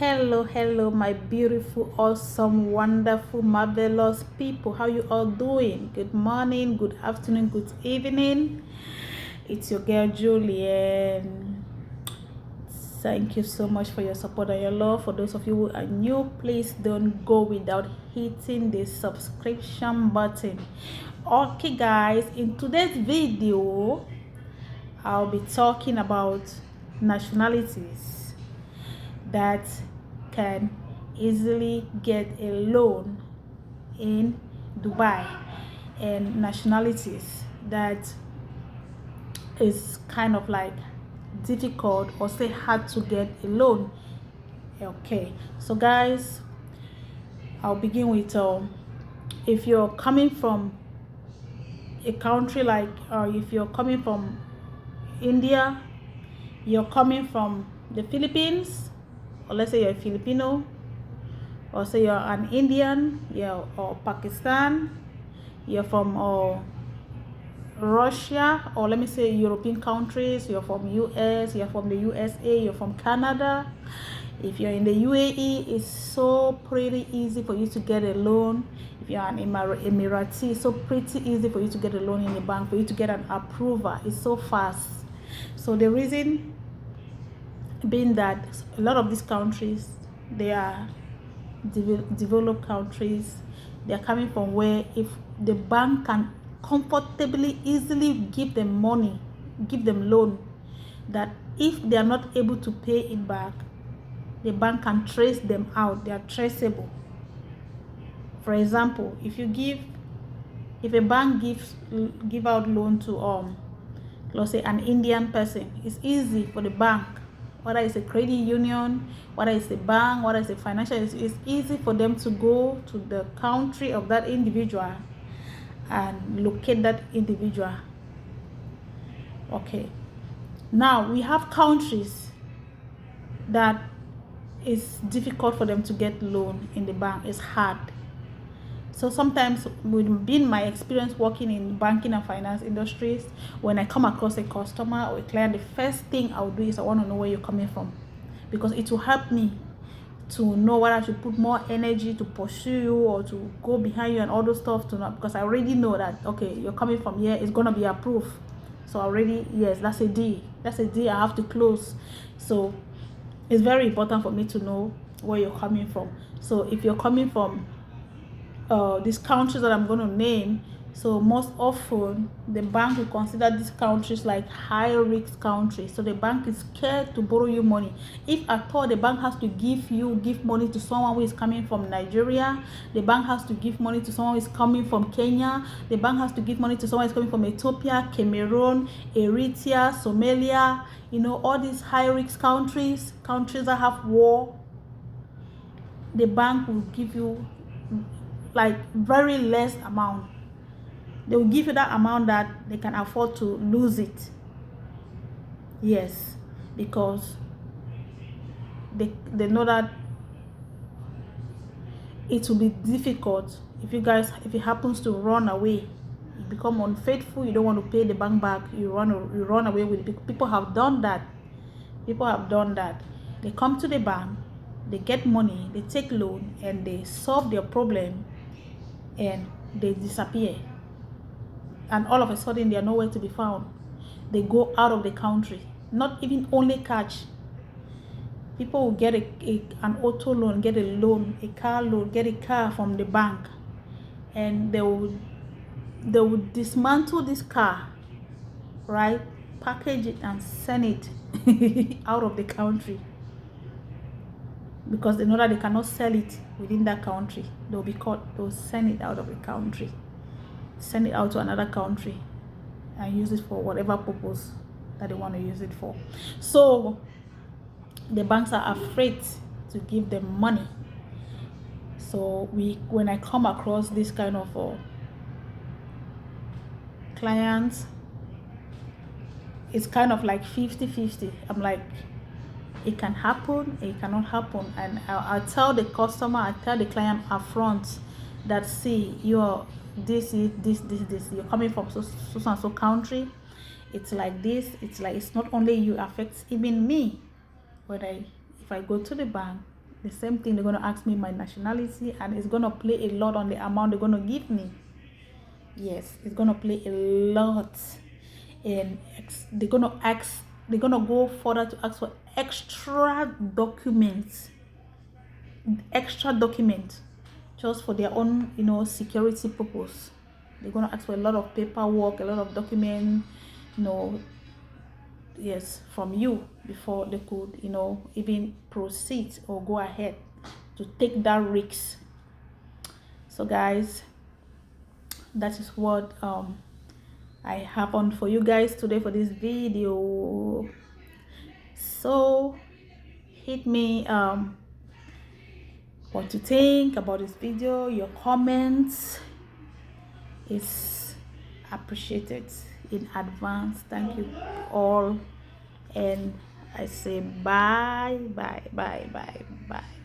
Hello, my beautiful, awesome, wonderful, marvelous people. How you all doing? Good morning, good afternoon, good evening. It's your girl Julian. Thank you so much for your support and your love. For those of you who are new, please don't go without hitting the subscription button. Okay, guys, in today's video, I'll be talking about nationalities that can easily get a loan in Dubai, and nationalities that is kind of like difficult or say hard to get a loan. Okay, so guys, I'll begin with if you're coming from a country like if you're coming from India, you're coming from the Philippines, or let's say you're a Filipino, or say you're an Indian, or Pakistan, you're from Russia, or let me say European countries, you're from US, you're from the USA, you're from Canada. If you're in the UAE, it's so pretty easy for you to get a loan. If you're an Emirati, it's so pretty easy for you to get a loan in the bank, for you to get an approval. It's so fast. So the reason being that a lot of these countries, they are developed countries. They're coming from where if the bank can comfortably, easily give them money, give them loan, that if they are not able to pay it back, the bank can trace them out. They are traceable. For example, if a bank give out loan to let's say an Indian person, it's easy for the bank, whether it's a credit union, whether it's a bank, whether it's a financial, it's easy for them to go to the country of that individual and locate that individual. Okay, now we have countries that it's difficult for them to get loan in the bank. It's hard. So sometimes, with being my experience working in banking and finance industries, when I come across a customer or a client, the first thing I'll do is I want to know where you're coming from, because it will help me to know whether I should put more energy to pursue you or to go behind you and all those stuff to know, because I already know that, okay, you're coming from here, it's going to be approved. So already, yes, that's a deal. That's a deal I have to close. So it's very important for me to know where you're coming from. So if you're coming from these countries that I'm going to name, so most often the bank will consider these countries like high risk countries. So the bank is scared to borrow you money. If at all the bank has to give money to someone who is coming from Nigeria, the bank has to give money to someone who is coming from Kenya, the bank has to give money to someone who is coming from Ethiopia, Cameroon, Eritia, Somalia, all these high risk countries that have war, the bank will give you like very less amount. They will give you that amount that they can afford to lose it. Yes, because they know that it will be difficult if it happens to run away, you become unfaithful, you don't want to pay the bank back, you run away with it. People have done that. They come to the bank, they get money, they take loan, and they solve their problem, and they disappear, and all of a sudden they are nowhere to be found. They go out of the country, not even only cash. People will get an auto loan, get a loan, a car loan, get a car from the bank, and they will dismantle this car, right, package it and send it out of the country, because they know that they cannot sell it within that country. They'll be caught. They'll send it out of the country, send it out to another country, and use it for whatever purpose that they want to use it for. So the banks are afraid to give them money. So when I come across this kind of clients, it's kind of like 50-50. I'm like, it can happen, it cannot happen. And I tell the customer, I tell the client upfront that, see, you're this, you're coming from so and so country, it's like this, it's not only you, affects even me. If I go to the bank, The same thing, they're going to ask me my nationality, and it's going to play a lot on the amount they're going to give me. Yes, it's going to play a lot. And they're going to ask, they're going to go further to ask for extra documents, just for their own, security purpose. They're going to ask for a lot of paperwork, a lot of documents, yes, from you before they could, even proceed or go ahead to take that risk. So guys, that is what I have on for you guys today for this video. So hit me what to think about this video. Your comments is appreciated in advance. Thank you all, and I say bye.